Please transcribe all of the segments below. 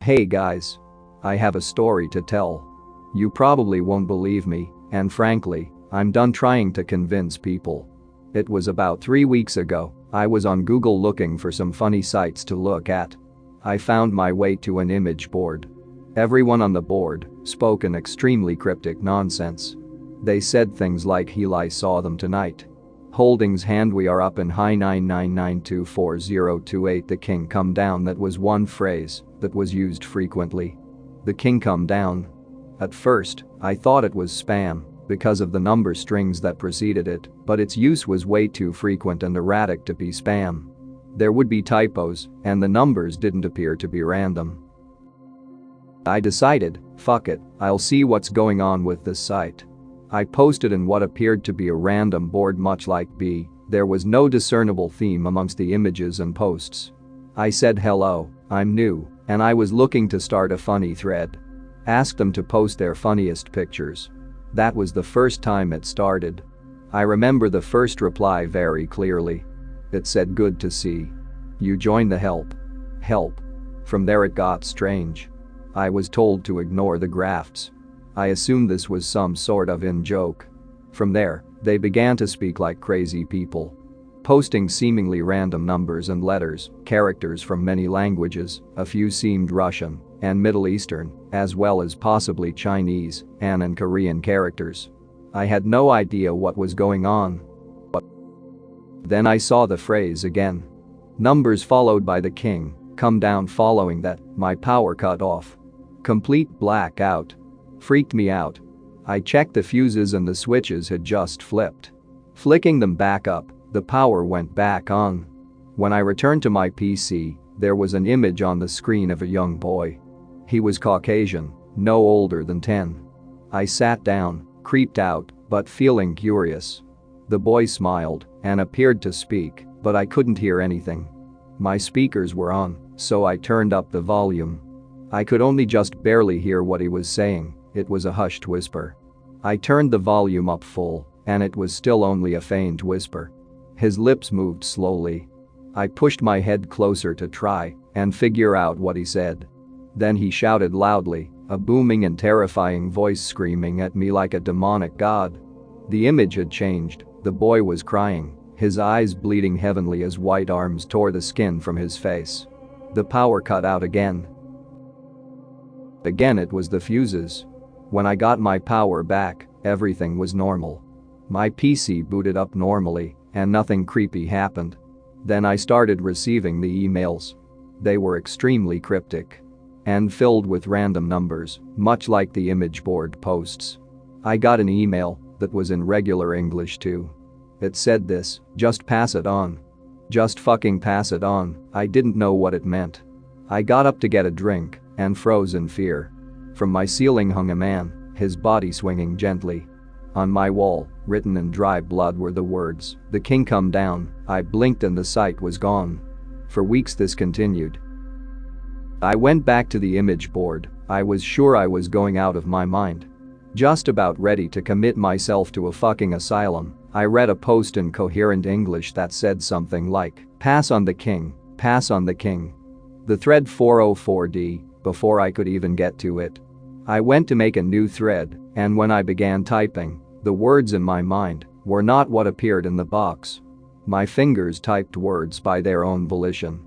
Hey guys. I have a story to tell. You probably won't believe me, and frankly, I'm done trying to convince people. It was about 3 weeks ago, I was on Google looking for some funny sites to look at. I found my way to an image board. Everyone on the board spoke in extremely cryptic nonsense. They said things like I saw them tonight. Holdings hand we are up in high 999924028 the king come down. That was one phrase that was used frequently. The king come down. At first, I thought it was spam because of the number strings that preceded it, but its use was way too frequent and erratic to be spam. There would be typos, and the numbers didn't appear to be random. I decided, fuck it, I'll see what's going on with this site. I posted in what appeared to be a random board much like B. There was no discernible theme amongst the images and posts. I said hello, I'm new, and I was looking to start a funny thread. Asked them to post their funniest pictures. That was the first time it started. I remember the first reply very clearly. It said good to see. You joined the help. Help. From there it got strange. I was told to ignore the grafts. I assumed this was some sort of in-joke. From there, they began to speak like crazy people. Posting seemingly random numbers and letters, characters from many languages, a few seemed Russian and Middle Eastern, as well as possibly Chinese and Korean characters. I had no idea what was going on. Then I saw the phrase again. Numbers followed by the king, come down following that, my power cut off. Complete blackout. Freaked me out. I checked the fuses and the switches had just flipped. Flicking them back up, the power went back on. When I returned to my PC, there was an image on the screen of a young boy. He was Caucasian, no older than 10. I sat down, creeped out, but feeling curious. The boy smiled and appeared to speak, but I couldn't hear anything. My speakers were on, so I turned up the volume. I could only just barely hear what he was saying. It was a hushed whisper. I turned the volume up full, and it was still only a faint whisper. His lips moved slowly. I pushed my head closer to try and figure out what he said. Then he shouted loudly, a booming and terrifying voice screaming at me like a demonic god. The image had changed, the boy was crying, his eyes bleeding heavily as white arms tore the skin from his face. The power cut out again. Again it was the fuses. When I got my power back, everything was normal. My PC booted up normally, and nothing creepy happened. Then I started receiving the emails. They were extremely cryptic and filled with random numbers, much like the image board posts. I got an email that was in regular English too. It said this, just pass it on. Just fucking pass it on. I didn't know what it meant. I got up to get a drink and froze in fear. From my ceiling hung a man, his body swinging gently. On my wall, written in dry blood were the words, "The king come down." I blinked and the site was gone. For weeks this continued. I went back to the image board. I was sure I was going out of my mind. Just about ready to commit myself to a fucking asylum, I read a post in coherent English that said something like, pass on the king, pass on the king. The thread 404D, before I could even get to it. I went to make a new thread, and when I began typing, the words in my mind were not what appeared in the box. My fingers typed words by their own volition.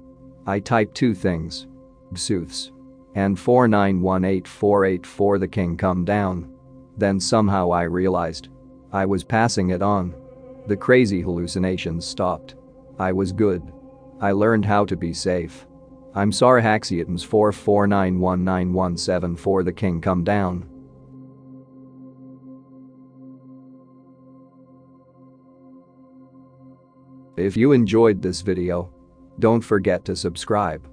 I typed two things. Sooths. And 4918484 the king come down. Then somehow I realized. I was passing it on. The crazy hallucinations stopped. I was good. I learned how to be safe. I'm sorry Haxiatms 4491917 the king come down. If you enjoyed this video, don't forget to subscribe.